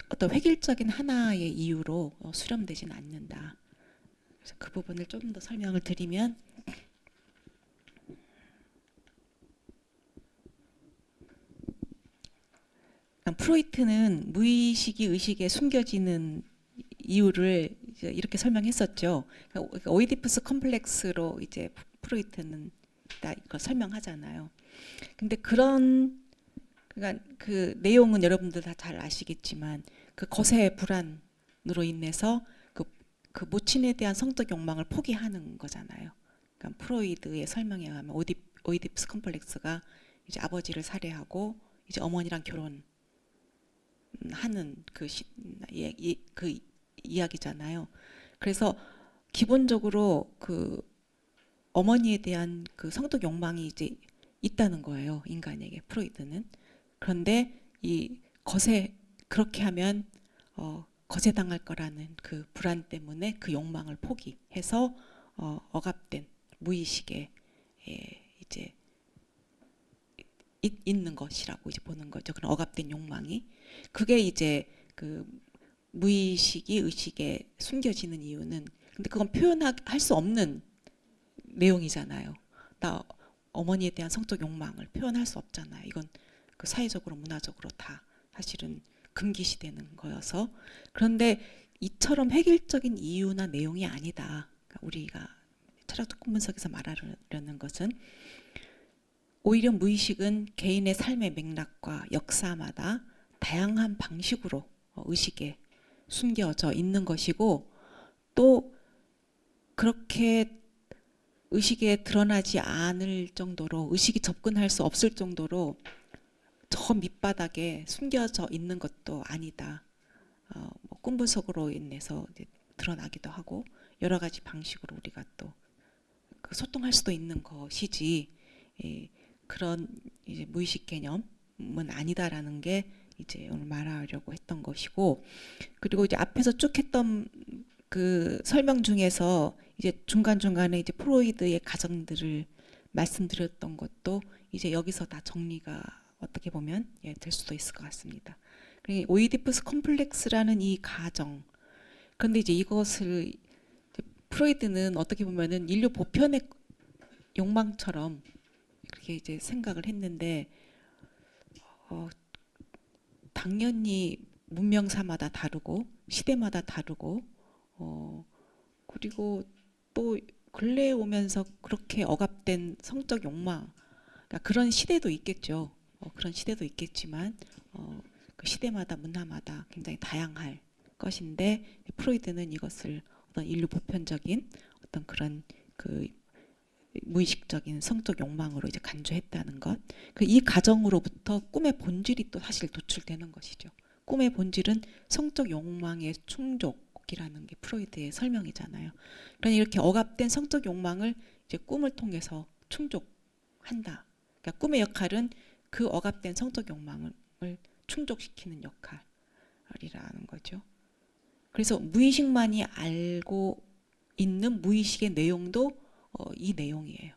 어떤 획일적인 하나의 이유로 수렴되지는 않는다. 그래서 그 부분을 좀 더 설명을 드리면 프로이트는 무의식이 의식에 숨겨지는 이유를 이제 이렇게 설명했었죠. 그러니까 오이디푸스 컴플렉스로 이제 프로이트는 다 이걸 설명하잖아요. 근데 그러니까 그 내용은 여러분들 다 잘 아시겠지만 그 거세 불안으로 인해서 그 모친에 대한 성적 욕망을 포기하는 거잖아요. 그러니까 프로이드의 설명에 의하면 오이디푸스 컴플렉스가 이제 아버지를 살해하고 이제 어머니랑 결혼하는 그 이야기잖아요. 그래서 기본적으로 그 어머니에 대한 그 성적 욕망이 이제 있다는 거예요. 인간에게 프로이드는. 그런데 이 거세 그렇게 하면 거세당할 거라는 그 불안 때문에 그 욕망을 포기해서 억압된 무의식에 이제 있는 것이라고 이제 보는 거죠. 그런 억압된 욕망이 그게 이제 그 무의식이 의식에 숨겨지는 이유는 근데 그건 표현할 수 없는 내용이잖아요. 나 어머니에 대한 성적 욕망을 표현할 수 없잖아요. 이건 그 사회적으로 문화적으로 다 사실은 금기시되는 거여서 그런데 이처럼 획일적인 이유나 내용이 아니다. 그러니까 우리가 철학적 분석에서 말하려는 것은 오히려 무의식은 개인의 삶의 맥락과 역사마다 다양한 방식으로 의식에 숨겨져 있는 것이고 또 그렇게 의식에 드러나지 않을 정도로 의식이 접근할 수 없을 정도로 저 밑바닥에 숨겨져 있는 것도 아니다. 뭐 꿈분석으로 인해서 이제 드러나기도 하고 여러 가지 방식으로 우리가 또 그 소통할 수도 있는 것이지 그런 이제 무의식 개념은 아니다라는 게 이제 오늘 말하려고 했던 것이고 그리고 이제 앞에서 쭉 했던 그 설명 중에서 이제 중간중간에 이제 프로이드의 가정들을 말씀드렸던 것도 이제 여기서 다 정리가 어떻게 보면 될 수도 있을 것 같습니다. 오이디푸스 컴플렉스라는 이 가정. 그런데 이제 이것을 이제 프로이드는 어떻게 보면은 인류 보편의 욕망처럼 그렇게 이제 생각을 했는데 당연히 문명사마다 다르고 시대마다 다르고 그리고 또 근래에 오면서 그렇게 억압된 성적 욕망 그러니까 그런 시대도 있겠죠. 그런 시대도 있겠지만 그 시대마다 문화마다 굉장히 다양할 것인데 프로이드는 이것을 어떤 인류 보편적인 어떤 그런 그 무의식적인 성적 욕망으로 이제 간주했다는 것. 이 가정으로부터 꿈의 본질이 또 사실 도출되는 것이죠. 꿈의 본질은 성적 욕망의 충족이라는 게 프로이드의 설명이잖아요. 그러니 이렇게 억압된 성적 욕망을 이제 꿈을 통해서 충족한다. 그러니까 꿈의 역할은 그 억압된 성적 욕망을 충족시키는 역할이라는 거죠. 그래서 무의식만이 알고 있는 무의식의 내용도 이 내용이에요.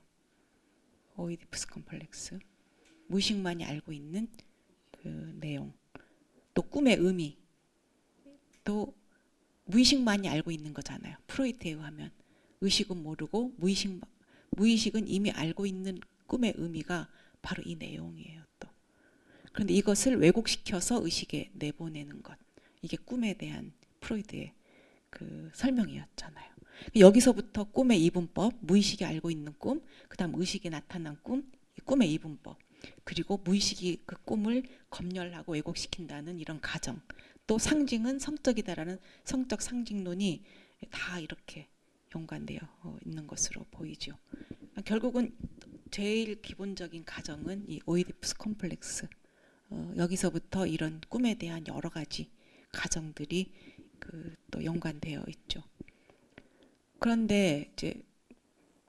오이디푸스 컴플렉스. 무의식만이 알고 있는 그 내용. 또 꿈의 의미. 또 무의식만이 알고 있는 거잖아요. 프로이트에 의하면 의식은 모르고 무의식은 이미 알고 있는 꿈의 의미가 바로 이 내용이에요. 또. 그런데 이것을 왜곡시켜서 의식에 내보내는 것. 이게 꿈에 대한 프로이드의 그 설명이었잖아요. 여기서부터 꿈의 이분법, 무의식이 알고 있는 꿈, 그다음 의식이 나타난 꿈, 꿈의 이분법, 그리고 무의식이 그 꿈을 검열하고 왜곡시킨다는 이런 가정, 또 상징은 성적이다라는 성적 상징론이 다 이렇게 연관되어 있는 것으로 보이죠. 결국은 제일 기본적인 가정은 이 오이디푸스 컴플렉스. 여기서부터 이런 꿈에 대한 여러 가지 가정들이 또 연관되어 있죠. 그런데 이제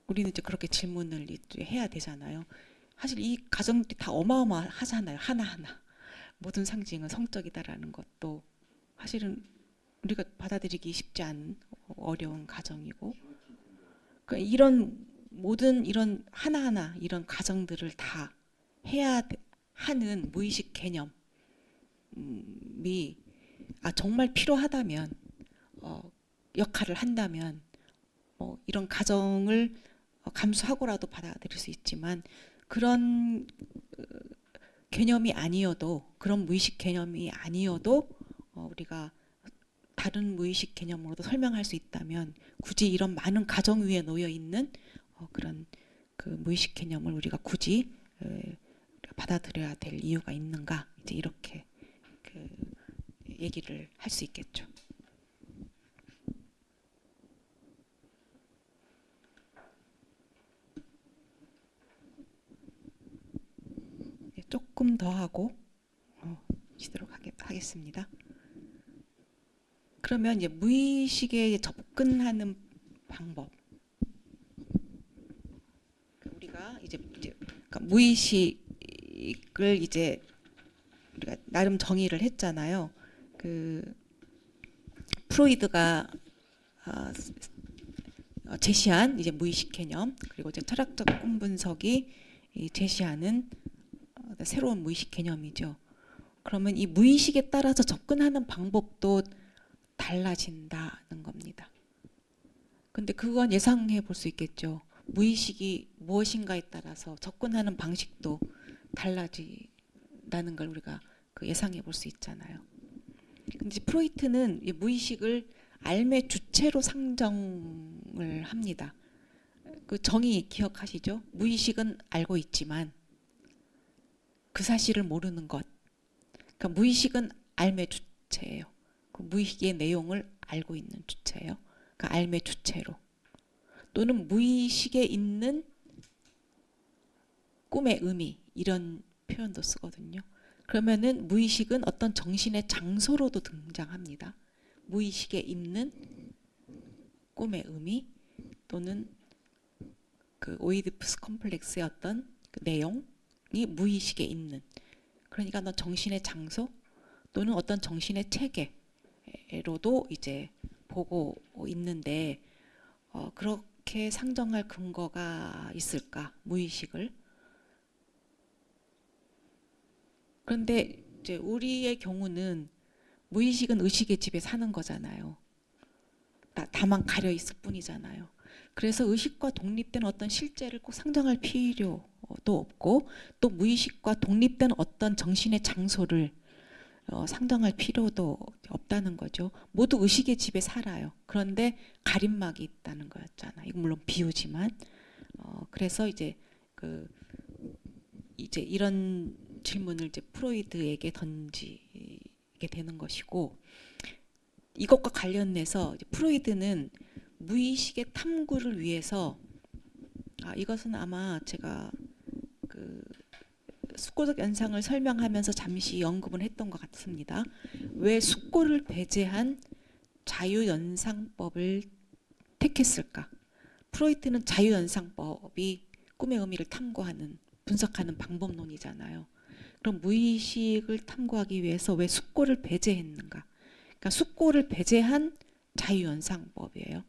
우리는 이제 그렇게 질문을 이제 해야 되잖아요. 사실 이 가정들이 다 어마어마하잖아요. 하나하나. 모든 상징은 성적이다라는 것도 사실은 우리가 받아들이기 쉽지 않은 어려운 가정이고 그러니까 이런 모든 이런 하나하나 이런 가정들을 다 해야 하는 무의식 개념이 정말 필요하다면 역할을 한다면 이런 가정을 감수하고라도 받아들일 수 있지만 그런 개념이 아니어도 그런 무의식 개념이 아니어도 우리가 다른 무의식 개념으로도 설명할 수 있다면 굳이 이런 많은 가정 위에 놓여 있는 그런 그 무의식 개념을 우리가 굳이 받아들여야 될 이유가 있는가 이제 이렇게 그 얘기를 할 수 있겠죠. 조금 더 하고 쉬도록 하겠습니다. 그러면 이제 무의식에 접근하는 방법. 이제 그러니까 무의식을 이제 우리가 나름 정의를 했잖아요. 그 프로이드가 제시한 이제 무의식 개념, 그리고 이제 철학적 꿈 분석이 이 제시하는 새로운 무의식 개념이죠. 그러면 이 무의식에 따라서 접근하는 방법도 달라진다는 겁니다. 근데 그건 예상해 볼 수 있겠죠. 무의식이 무엇인가에 따라서 접근하는 방식도 달라진다는 걸 우리가 그 예상해 볼 수 있잖아요. 근데 프로이트는 이 무의식을 삶의 주체로 상정을 합니다. 그 정의 기억하시죠? 무의식은 알고 있지만 그 사실을 모르는 것. 그러니까 무의식은 삶의 주체예요. 그 무의식의 내용을 알고 있는 주체예요. 그러니까 삶의 주체로. 또는 무의식에 있는 꿈의 의미, 이런 표현도 쓰거든요. 그러면은 무의식은 어떤 정신의 장소로도 등장합니다. 무의식에 있는 꿈의 의미, 또는 그 오이디푸스 컴플렉스의 어떤 그 내용이 무의식에 있는, 그러니까 어떤 정신의 장소 또는 어떤 정신의 체계로도 이제 보고 있는데, 그렇게 상정할 근거가 있을까, 무의식을? 그런데 이제 우리의 경우는 무의식은 의식의 집에 사는 거잖아요. 다만 가려 있을 뿐이잖아요. 그래서 의식과 독립된 어떤 실제를 꼭 상정할 필요도 없고, 또 무의식과 독립된 어떤 정신의 장소를 상정할 필요도 없다는 거죠. 모두 의식의 집에 살아요. 그런데 가림막이 있다는 거였잖아요. 이건 물론 비유지만, 그래서 이제 이제 이런 질문을 이제 프로이드에게 던지게 되는 것이고, 이것과 관련해서 이제 프로이드는 무의식의 탐구를 위해서, 이것은 아마 제가 그 숙고적 연상을 설명하면서 잠시 언급은 했던 것 같습니다. 왜 숙고를 배제한 자유연상법을 택했을까? 프로이트는 자유연상법이 꿈의 의미를 탐구하는, 분석하는 방법론이잖아요. 그럼 무의식을 탐구하기 위해서 왜 숙고를 배제했는가? 그러니까 숙고를 배제한 자유연상법이에요.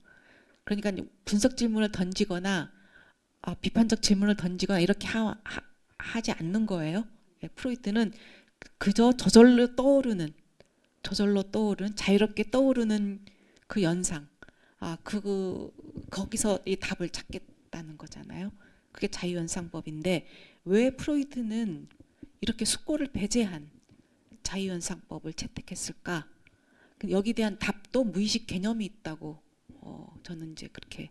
그러니까 분석 질문을 던지거나 비판적 질문을 던지거나 이렇게 하지 않는 거예요. 프로이트는 그저 저절로 떠오르는 자유롭게 떠오르는 그 연상, 거기서 이 답을 찾겠다는 거잖아요. 그게 자유연상법인데, 왜 프로이트는 이렇게 숙고를 배제한 자유연상법을 채택했을까? 여기에 대한 답도 무의식 개념이 있다고 저는 이제 그렇게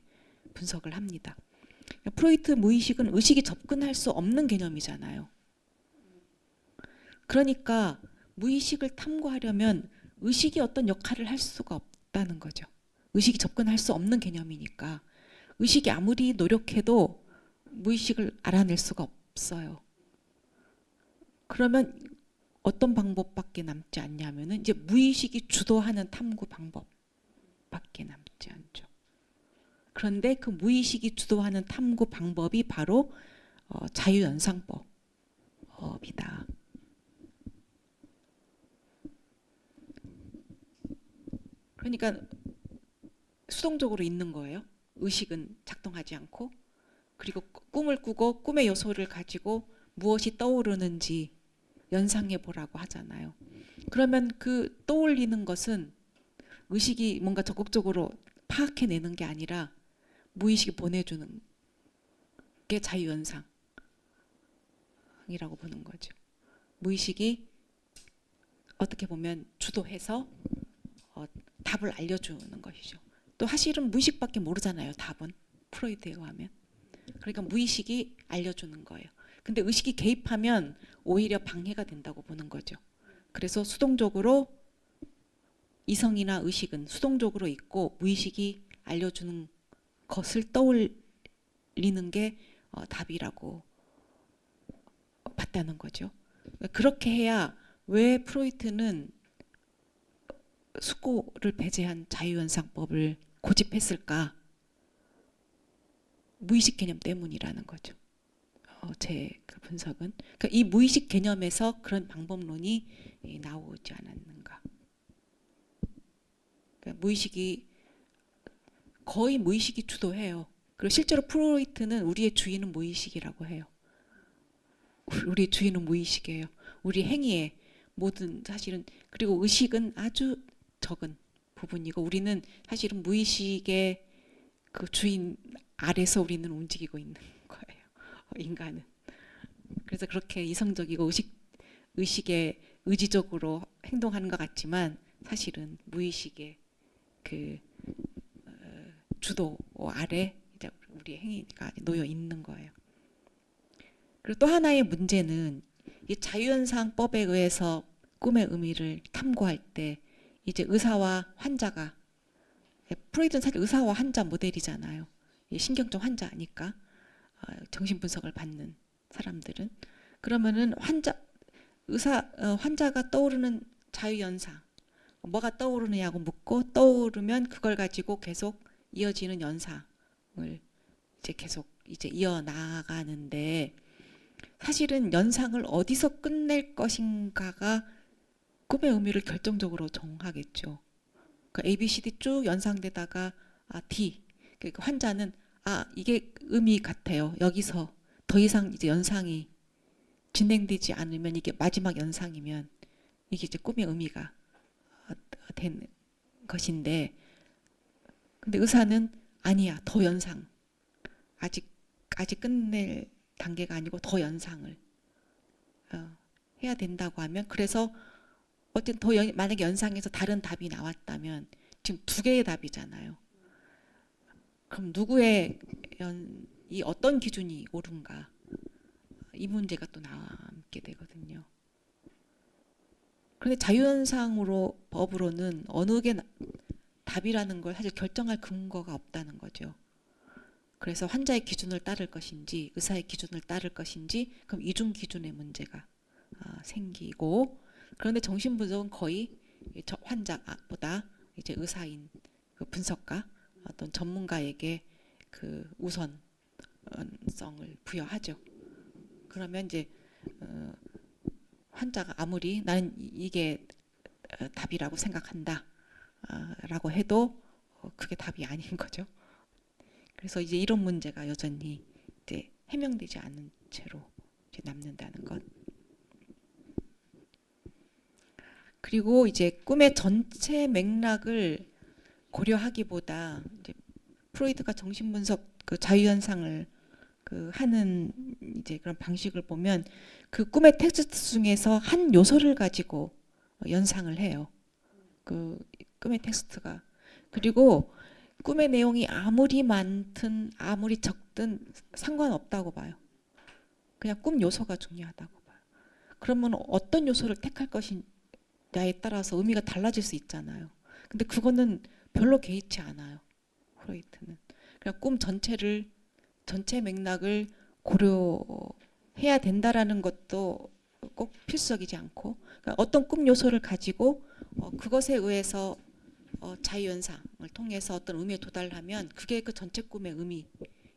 분석을 합니다. 프로이트 무의식은 의식이 접근할 수 없는 개념이잖아요. 그러니까 무의식을 탐구하려면 의식이 어떤 역할을 할 수가 없다는 거죠. 의식이 접근할 수 없는 개념이니까 의식이 아무리 노력해도 무의식을 알아낼 수가 없어요. 그러면 어떤 방법밖에 남지 않냐면은 이제 무의식이 주도하는 탐구 방법밖에 남지 않죠. 그런데 그 무의식이 주도하는 탐구 방법이 바로 자유연상법이다. 그러니까 수동적으로 있는 거예요. 의식은 작동하지 않고, 그리고 꿈을 꾸고 꿈의 요소를 가지고 무엇이 떠오르는지 연상해 보라고 하잖아요. 그러면 그 떠올리는 것은 의식이 뭔가 적극적으로 파악해내는 게 아니라 무의식이 보내주는 게 자유연상이라고 보는 거죠. 무의식이 어떻게 보면 주도해서 답을 알려주는 것이죠. 또 사실은 무의식밖에 모르잖아요. 답은 프로이드에 의하면. 그러니까 무의식이 알려주는 거예요. 근데 의식이 개입하면 오히려 방해가 된다고 보는 거죠. 그래서 수동적으로, 이성이나 의식은 수동적으로 있고 무의식이 알려주는 것을 떠올리는 게 답이라고 봤다는 거죠. 그렇게 해야 왜 프로이트는 숙고를 배제한 자유연상법을 고집했을까? 무의식 개념 때문이라는 거죠. 제 그 분석은 그러니까 이 무의식 개념에서 그런 방법론이 나오지 않았는가. 그러니까 무의식이 거의 무의식이 주도해요. 그리고 실제로 프로이트는 우리의 주인은 무의식이라고 해요. 우리 주인은 무의식이에요. 우리 행위의 모든 사실은 그리고 의식은 아주 적은 부분이고 우리는 사실은 무의식의 그 주인 아래서 우리는 움직이고 있는 거예요. 인간은. 그래서 그렇게 이성적이고 의식에 의지적으로 행동하는 것 같지만 사실은 무의식의 그 주도 아래 이제 우리의 행위가 놓여 있는 거예요. 그리고 또 하나의 문제는 이 자유현상법에 의해서 꿈의 의미를 탐구할 때 이제 의사와 환자가 프로이드는 사실 의사와 환자 모델이잖아요. 신경적 환자니까 정신분석을 받는 사람들은 그러면은 환자가 떠오르는 자유현상 뭐가 떠오르느냐고 묻고 떠오르면 그걸 가지고 계속 이어지는 연상을 이제 계속 이제 이어나가는데 사실은 연상을 어디서 끝낼 것인가가 꿈의 의미를 결정적으로 정하겠죠. 그 A, B, C, D 쭉 연상되다가 D 그러니까 환자는 이게 의미 같아요. 여기서 더 이상 이제 연상이 진행되지 않으면 이게 마지막 연상이면 이게 이제 꿈의 의미가 된 것인데 근데 의사는 아니야 더 연상 아직 끝낼 단계가 아니고 더 연상을 해야 된다고 하면 그래서 어쨌든 만약에 연상에서 다른 답이 나왔다면 지금 두 개의 답이잖아요. 그럼 누구의 이 어떤 기준이 옳은가 이 문제가 또 남게 되거든요. 그런데 자유현상으로 법으로는 어느 게 답이라는 걸 사실 결정할 근거가 없다는 거죠. 그래서 환자의 기준을 따를 것인지 의사의 기준을 따를 것인지 그럼 이중 기준의 문제가 생기고 그런데 정신분석은 거의 환자보다 이제 의사인 그 분석가 어떤 전문가에게 그 우선성을 부여하죠. 그러면 이제 환자가 아무리 나는 이게 답이라고 생각한다 라고 해도 그게 답이 아닌 거죠. 그래서 이제 이런 문제가 여전히 이제 해명되지 않은 채로 이제 남는다는 것. 그리고 이제 꿈의 전체 맥락을 고려하기보다 이제 프로이드가 정신분석 그 자유현상을 그 하는 이제 그런 방식을 보면 그 꿈의 텍스트 중에서 한 요소를 가지고 연상을 해요. 그 꿈의 텍스트가 그리고 꿈의 내용이 아무리 많든 아무리 적든 상관없다고 봐요. 그냥 꿈 요소가 중요하다고 봐요. 그러면 어떤 요소를 택할 것이냐에 따라서 의미가 달라질 수 있잖아요. 근데 그거는 별로 개의치 않아요. 프로이트는. 그냥 꿈 전체 맥락을 고려해야 된다라는 것도 꼭 필수적이지 않고 그러니까 어떤 꿈 요소를 가지고 그것에 의해서 자유현상을 통해서 어떤 의미에 도달하면 그게 그 전체 꿈의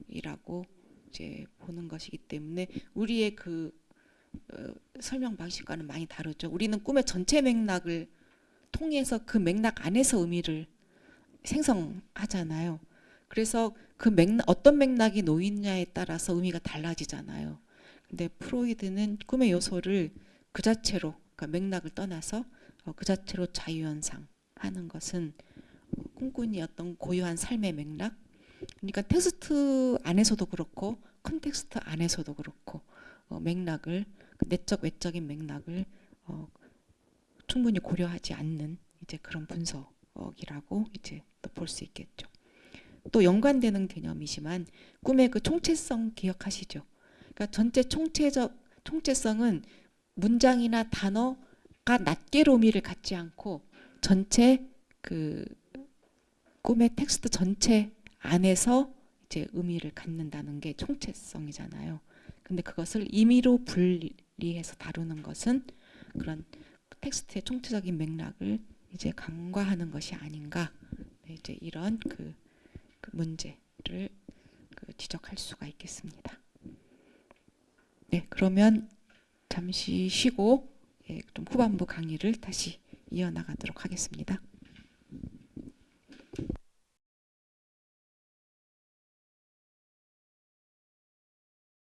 의미라고 이제 보는 것이기 때문에 우리의 그 설명 방식과는 많이 다르죠. 우리는 꿈의 전체 맥락을 통해서 그 맥락 안에서 의미를 생성하잖아요. 그래서 그 어떤 맥락이 놓이냐에 따라서 의미가 달라지잖아요. 근데 프로이드는 꿈의 요소를 그 자체로 그러니까 맥락을 떠나서 그 자체로 자유현상 하는 것은 꿈꾼이 어떤 고유한 삶의 맥락 그러니까 텍스트 안에서도 그렇고 컨텍스트 안에서도 그렇고 맥락을 내적 외적인 맥락을 충분히 고려하지 않는 이제 그런 분석이라고 이제 또 볼 수 있겠죠. 또 연관되는 개념이지만 꿈의 그 총체성 기억하시죠? 그러니까 전체 총체성은 문장이나 단어가 낱개로 의미를 갖지 않고 전체 그 꿈의 텍스트 전체 안에서 이제 의미를 갖는다는 게 총체성이잖아요. 근데 그것을 임의로 분리해서 다루는 것은 그런 텍스트의 총체적인 맥락을 이제 간과하는 것이 아닌가. 이제 이런 그 문제를 지적할 수가 있겠습니다. 예, 그러면 잠시 쉬고 예, 좀 후반부 강의를 다시 이어나가도록 하겠습니다.